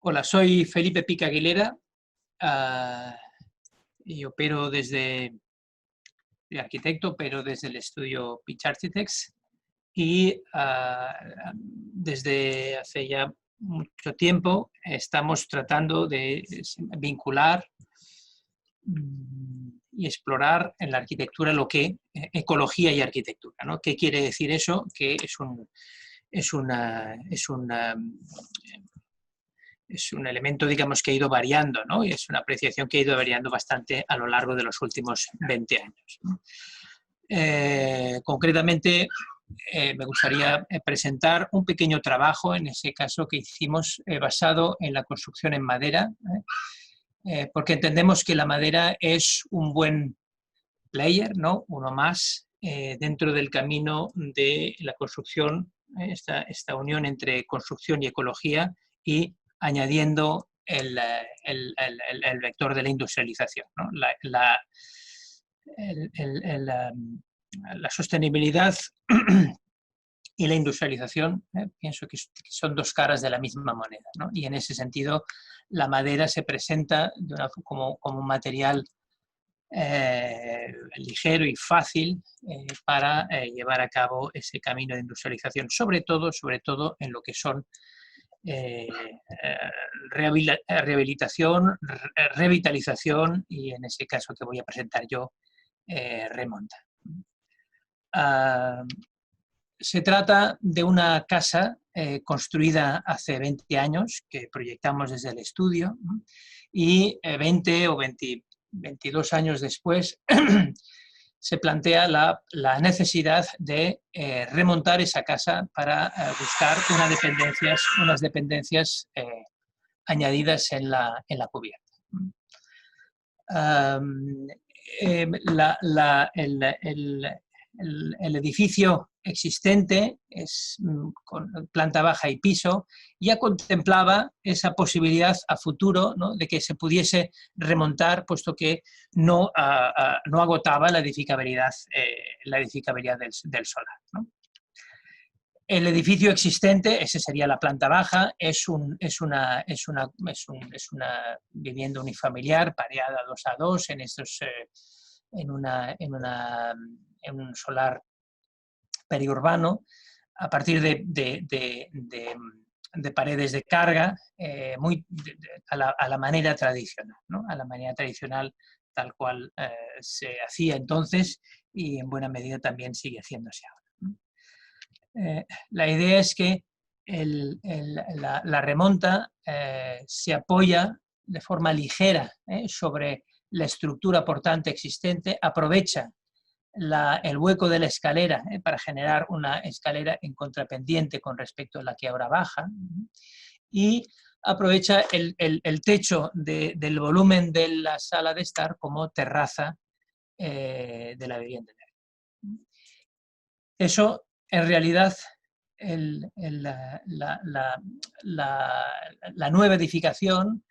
Hola, soy Felipe Pica Aguilera y opero de arquitecto, pero desde el estudio Pitch Architects y desde hace ya mucho tiempo estamos tratando de vincular y explorar en la arquitectura lo que ecología y arquitectura, ¿no? ¿Qué quiere decir eso? Que es un elemento, digamos, que ha ido variando, ¿no? Y es una apreciación que ha ido variando bastante a lo largo de los últimos 20 años, ¿no? Concretamente, me gustaría presentar un pequeño trabajo, en ese caso que hicimos, basado en la construcción en madera, porque entendemos que la madera es un buen player, ¿no? Uno más dentro del camino de la construcción, esta unión entre construcción y ecología, y añadiendo el vector de la industrialización, ¿no? La sostenibilidad y la industrialización, pienso que son dos caras de la misma moneda, ¿no? Y en ese sentido la madera se presenta como un material ligero y fácil para llevar a cabo ese camino de industrialización, sobre todo en lo que son rehabilitación, revitalización y, en ese caso que voy a presentar yo, remonta. Se trata de una casa construida hace 20 años, que proyectamos desde el estudio, ¿no? Y 20 o 22 años después se plantea la necesidad de remontar esa casa para buscar unas dependencias añadidas en la cubierta. El edificio existente es con planta baja y piso, ya contemplaba esa posibilidad a futuro, ¿no?, de que se pudiese remontar, puesto que no agotaba la edificabilidad del solar, ¿no? El edificio existente, esa sería la planta baja, es una vivienda unifamiliar pareada 2 a 2 en un solar periurbano, a partir de paredes de carga, a la manera tradicional, ¿no? A la manera tradicional tal cual se hacía entonces y en buena medida también sigue haciéndose ahora. La idea es que la remonta se apoya de forma ligera sobre la estructura portante existente, aprovecha el hueco de la escalera para generar una escalera en contrapendiente con respecto a la que ahora baja, y aprovecha el techo del volumen de la sala de estar como terraza de la vivienda. Eso, en realidad, la nueva edificación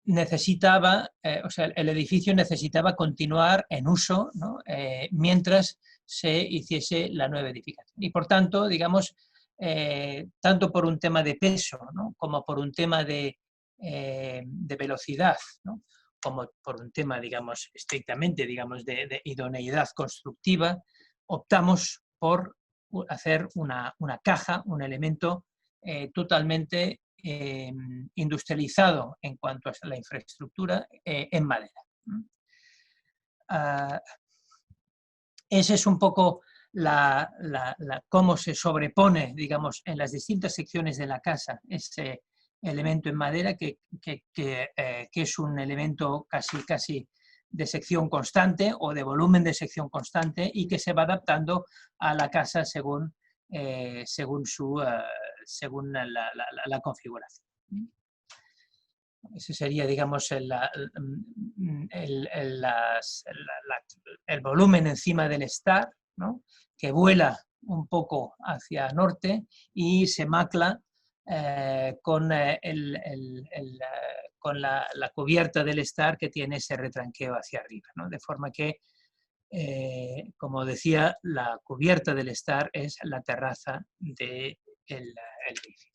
necesitaba, o sea, el edificio necesitaba continuar en uso, ¿no?, mientras se hiciese la nueva edificación. Y por tanto, digamos, tanto por un tema de peso, ¿no?, como por un tema de velocidad, ¿no?, como por un tema, digamos, estrictamente, digamos, de idoneidad constructiva, optamos por hacer una caja, un elemento totalmente industrializado en cuanto a la infraestructura en madera. Ese es un poco cómo se sobrepone, digamos, en las distintas secciones de la casa ese elemento en madera que es un elemento casi de sección constante o de volumen de sección constante, y que se va adaptando a la casa según la configuración. Ese sería, digamos, el volumen encima del estar, ¿no?, que vuela un poco hacia norte y se macla con la cubierta del estar, que tiene ese retranqueo hacia arriba, ¿no? De forma que, como decía, la cubierta del estar es la terraza del edificio.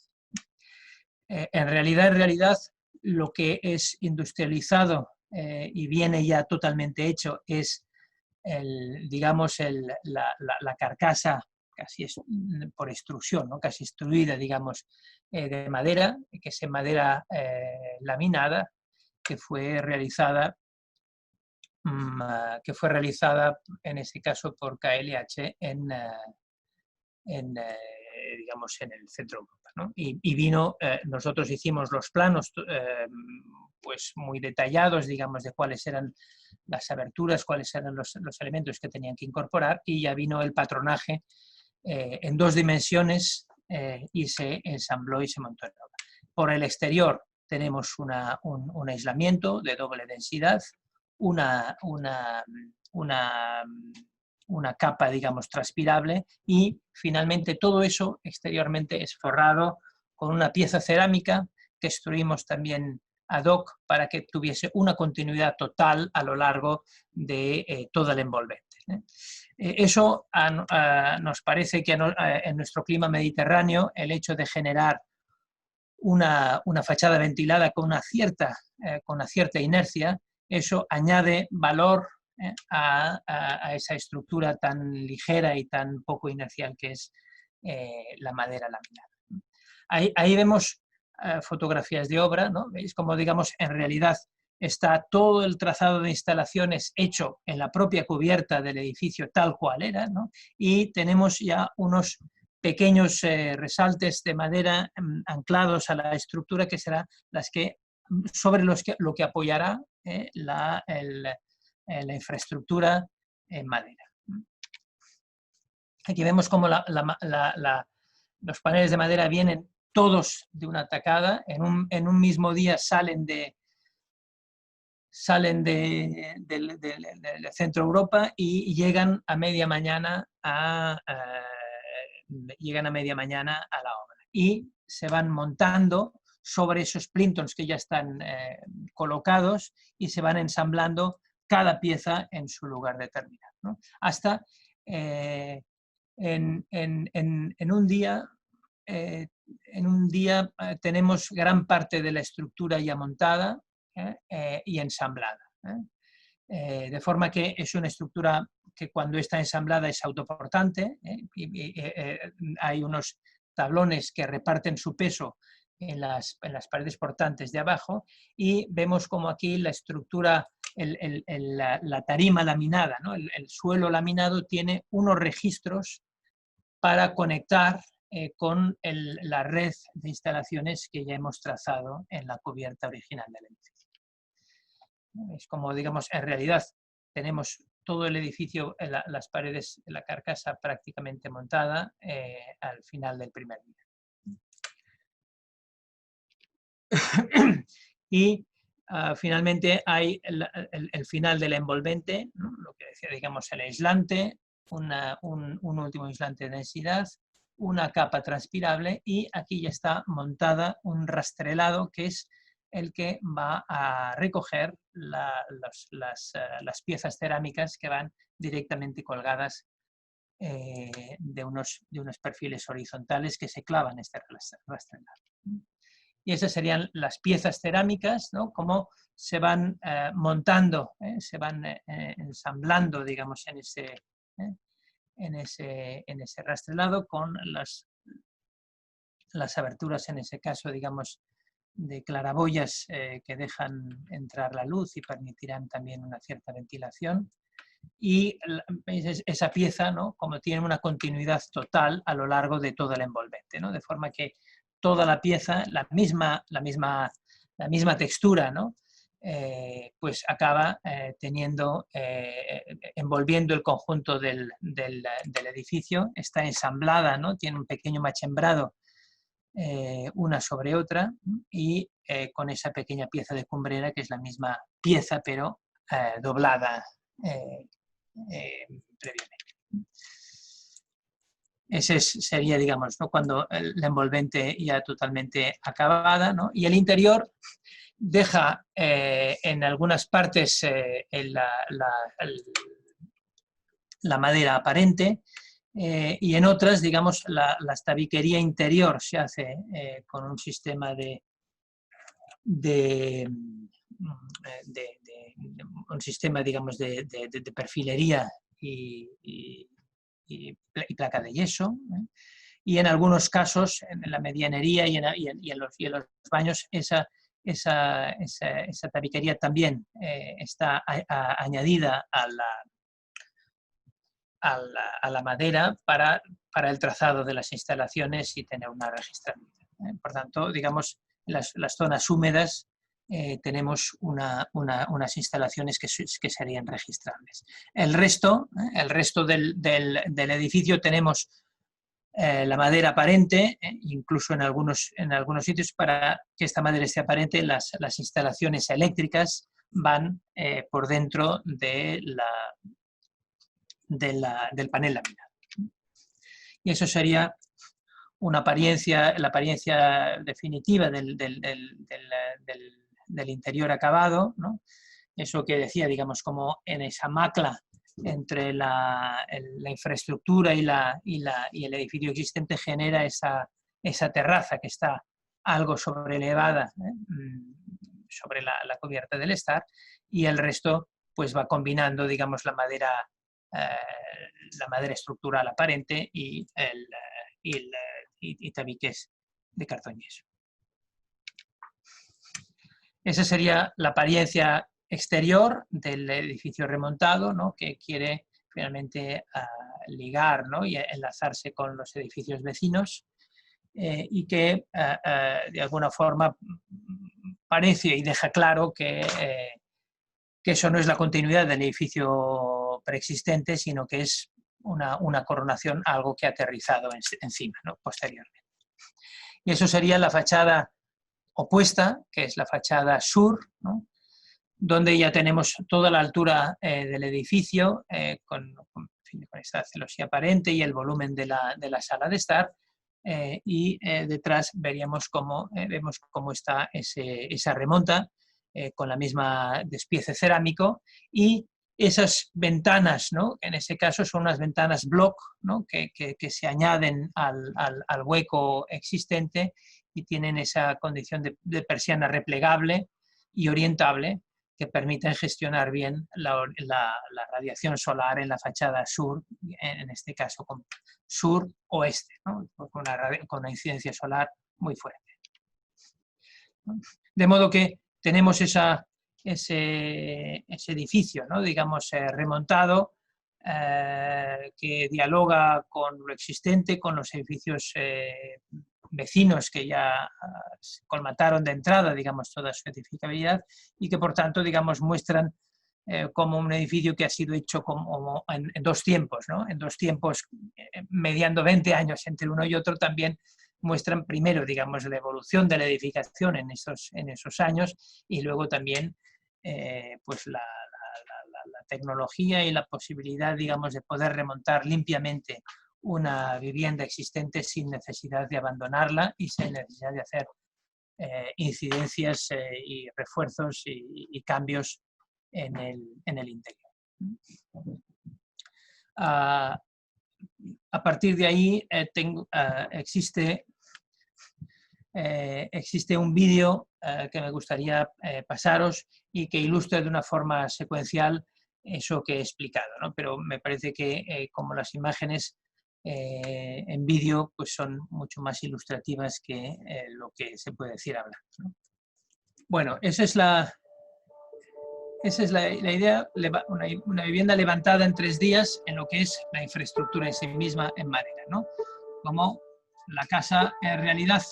en realidad, lo que es industrializado y viene ya totalmente hecho es digamos, la carcasa casi por extrusión, ¿no? Casi extruida, digamos, de madera, que es en madera laminada, que fue realizada en este caso por KLH digamos, en el centro de Europa, ¿no? Y vino, nosotros hicimos los planos pues muy detallados, digamos, de cuáles eran las aberturas, cuáles eran los elementos que tenían que incorporar, y ya vino el patronaje en 2 dimensiones y se ensambló y se montó en obra. Por el exterior tenemos un aislamiento de doble densidad, una capa, digamos, transpirable, y finalmente todo eso exteriormente es forrado con una pieza cerámica que extruimos también ad hoc para que tuviese una continuidad total a lo largo de todo el envolvente. Eso nos parece que en nuestro clima mediterráneo el hecho de generar una fachada ventilada con una cierta inercia, eso añade valor a esa estructura tan ligera y tan poco inercial que es la madera laminada. Ahí vemos fotografías de obra, ¿no? Veis como, digamos, en realidad está todo el trazado de instalaciones hecho en la propia cubierta del edificio tal cual era, ¿no? Y tenemos ya unos pequeños resaltes de madera anclados a la estructura que serán sobre lo que apoyará la infraestructura en madera. Aquí vemos cómo los paneles de madera vienen todos de una tacada, en un mismo día salen del centro de Europa y llegan a media mañana a la obra. Y se van montando sobre esos plintons que ya están colocados y se van ensamblando cada pieza en su lugar determinado, ¿no? Hasta en un día tenemos gran parte de la estructura ya montada y ensamblada. De forma que es una estructura que cuando está ensamblada es autoportante. Hay unos tablones que reparten su peso en las paredes portantes de abajo, y vemos como aquí la estructura, la tarima laminada, ¿no? El suelo laminado tiene unos registros para conectar con la red de instalaciones que ya hemos trazado en la cubierta original del edificio. Es como, digamos, en realidad tenemos todo el edificio, las paredes de la carcasa prácticamente montada al final del primer día. Y finalmente hay el final del envolvente, ¿no? Lo que decía, digamos, el aislante, un último aislante de densidad, una capa transpirable, y aquí ya está montada un rastrelado que es el que va a recoger las piezas cerámicas que van directamente colgadas de unos perfiles horizontales que se clavan este rastrelado. Y esas serían las piezas cerámicas, ¿no? Cómo se van montando, se van ensamblando, digamos, en ese rastrelado, con las aberturas, en ese caso, digamos, de claraboyas que dejan entrar la luz y permitirán también una cierta ventilación. Y esa pieza, ¿no? Como tiene una continuidad total a lo largo de todo el envolvente, ¿no? De forma que toda la pieza, la misma textura, ¿no? Pues acaba envolviendo el conjunto del edificio, está ensamblada, ¿no? Tiene un pequeño machembrado una sobre otra, y con esa pequeña pieza de cumbrera que es la misma pieza pero doblada previamente. Ese sería, digamos, ¿no? Cuando la envolvente ya totalmente acabada, ¿no? Y el interior deja en algunas partes la madera aparente, y en otras, digamos, la tabiquería interior se hace con un sistema un sistema, digamos, de perfilería y placa de yeso, y en algunos casos, en la medianería y en los baños, esa tabiquería también está añadida a la madera para el trazado de las instalaciones y tener una registrabilidad. Por tanto, digamos, las zonas húmedas tenemos unas instalaciones que serían registrables. El resto del edificio tenemos la madera aparente, incluso en algunos sitios, para que esta madera esté aparente, las instalaciones eléctricas van por dentro del panel laminado. Y eso sería la apariencia definitiva del interior acabado, ¿no? Eso que decía, digamos, como en esa macla entre la infraestructura y el edificio existente genera esa terraza que está algo sobrelevada sobre la cubierta del estar, y el resto pues va combinando, digamos, la madera estructural aparente y tabiques de cartón yeso. Esa sería la apariencia exterior del edificio remontado, ¿no?, que quiere finalmente ligar, ¿no?, y enlazarse con los edificios vecinos, y que de alguna forma parece y deja claro que eso no es la continuidad del edificio preexistente, sino que es una coronación, algo que ha aterrizado encima, ¿no?, posteriormente. Y eso sería la fachada opuesta, que es la fachada sur, ¿no?, donde ya tenemos toda la altura del edificio con esta celosía aparente y el volumen de la sala de estar, y detrás vemos cómo está esa remonta con la misma despiece cerámico, y esas ventanas, ¿no?, en ese caso son unas ventanas block, ¿no?, que se añaden al hueco existente y tienen esa condición de persiana replegable y orientable que permiten gestionar bien la radiación solar en la fachada sur, en este caso con sur-oeste, ¿no?, con una incidencia solar muy fuerte. De modo que tenemos ese edificio, ¿no?, digamos, remontado, que dialoga con lo existente, con los edificios vecinos que ya colmataron de entrada, digamos, toda su edificabilidad, y que por tanto, digamos, muestran como un edificio que ha sido hecho como en dos tiempos, ¿no?, en dos tiempos, mediando 20 años entre uno y otro, también muestran primero, digamos, la evolución de la edificación en esos años, y luego también pues la tecnología y la posibilidad, digamos, de poder remontar limpiamente una vivienda existente sin necesidad de abandonarla y sin necesidad de hacer incidencias y refuerzos y cambios en el interior. A partir de ahí existe un vídeo que me gustaría pasaros y que ilustra de una forma secuencial eso que he explicado, ¿no? Pero me parece que como las imágenes en vídeo pues son mucho más ilustrativas que lo que se puede decir hablando, ¿no? Bueno, esa es la idea, una vivienda levantada en 3 días en lo que es la infraestructura en sí misma en madera, ¿no? Como la casa en realidad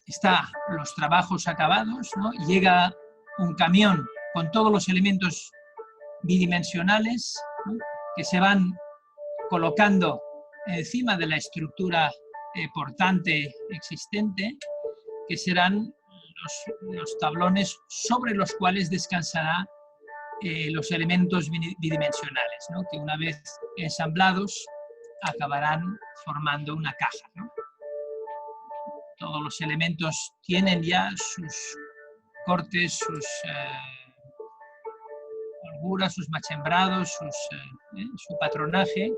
está los trabajos acabados, ¿no? Llega un camión con todos los elementos bidimensionales, ¿no?, que se van colocando encima de la estructura portante existente, que serán los tablones sobre los cuales descansarán los elementos bidimensionales, ¿no?, que una vez ensamblados acabarán formando una caja, ¿no? Todos los elementos tienen ya sus cortes, figura, sus machembrados, su patronaje,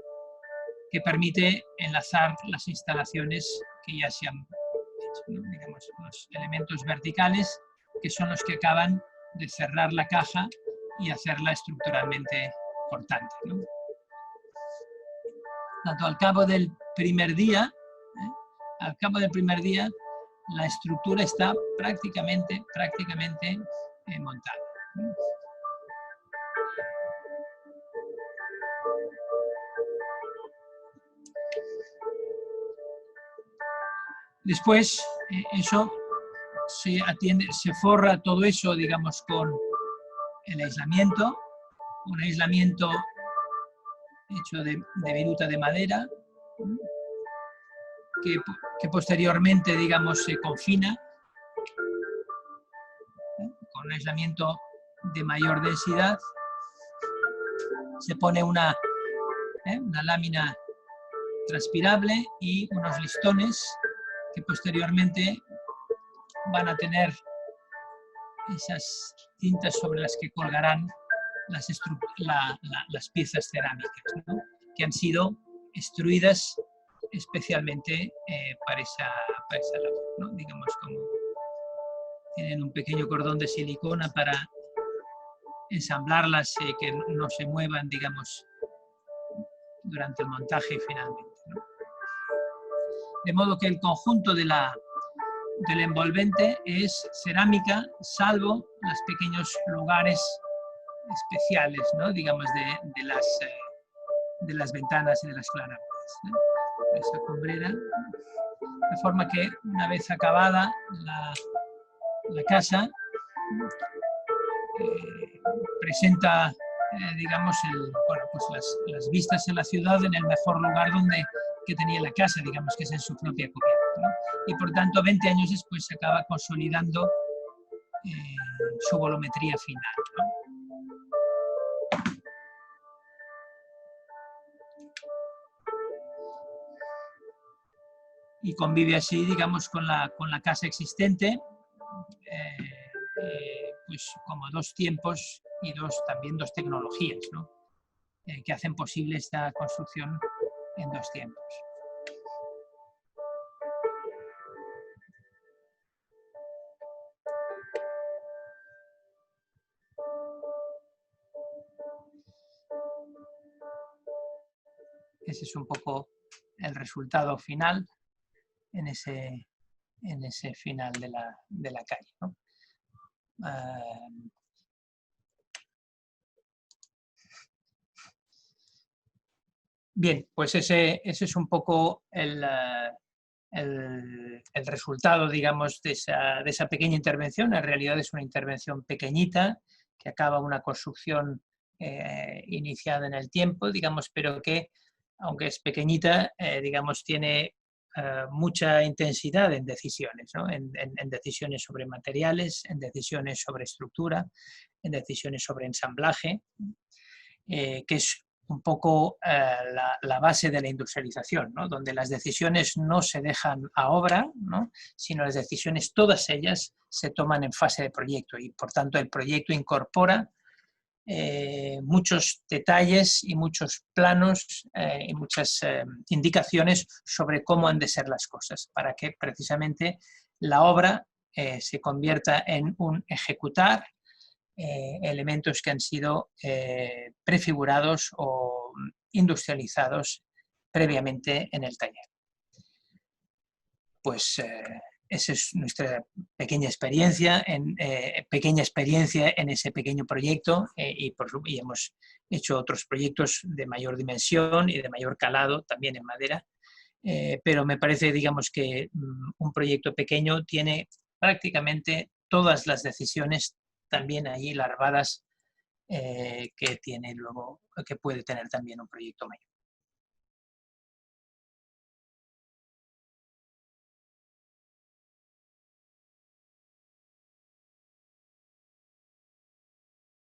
que permite enlazar las instalaciones que ya se han hecho, ¿no? Digamos, los elementos verticales, que son los que acaban de cerrar la caja y hacerla estructuralmente portante, ¿no? Tanto al cabo del primer día, la estructura está prácticamente montada. Después, eso se atiende, se forra todo eso, digamos, con el aislamiento, un aislamiento hecho de viruta de madera, que posteriormente, digamos, se confina con un aislamiento de mayor densidad. Se pone una lámina transpirable y unos listones que posteriormente van a tener esas cintas sobre las que colgarán las piezas cerámicas, ¿no? Que han sido extruidas especialmente para esa labor, ¿no? Digamos, como tienen un pequeño cordón de silicona para ensamblarlas y que no se muevan, digamos, durante el montaje finalmente, ¿no? De modo que el conjunto del envolvente es cerámica, salvo los pequeños lugares especiales, ¿no? Digamos, de las ventanas y de las claraboyas, ¿no? Esa cumbrera, de forma que una vez acabada la casa, presenta, digamos, pues las vistas en la ciudad en el mejor lugar que tenía la casa, digamos, que es en su propia cubierta, ¿no? Y por tanto, 20 años después se acaba consolidando su volumetría final, ¿no? Y convive así, digamos, con la casa existente, pues como dos tiempos y también dos tecnologías, ¿no? Que hacen posible esta construcción en dos tiempos. Ese es un poco el resultado final en ese final de la calle, ¿no? Bien, pues ese es un poco el resultado, digamos, de esa pequeña intervención. En realidad es una intervención pequeñita que acaba una construcción iniciada en el tiempo, digamos, pero que, aunque es pequeñita, digamos, tiene mucha intensidad en decisiones, ¿no? En decisiones sobre materiales, en decisiones sobre estructura, en decisiones sobre ensamblaje, que es un poco la base de la industrialización, ¿no? Donde las decisiones no se dejan a obra, ¿no? Sino las decisiones, todas ellas, se toman en fase de proyecto y, por tanto, el proyecto incorpora muchos detalles y muchos planos y muchas indicaciones sobre cómo han de ser las cosas, para que precisamente la obra se convierta en un ejecutar elementos que han sido prefigurados o industrializados previamente en el taller. Pues esa es nuestra pequeña experiencia en ese pequeño proyecto y hemos hecho otros proyectos de mayor dimensión y de mayor calado, también en madera, pero me parece, digamos, que un proyecto pequeño tiene prácticamente todas las decisiones también allí larvadas que puede tener también un proyecto mayor.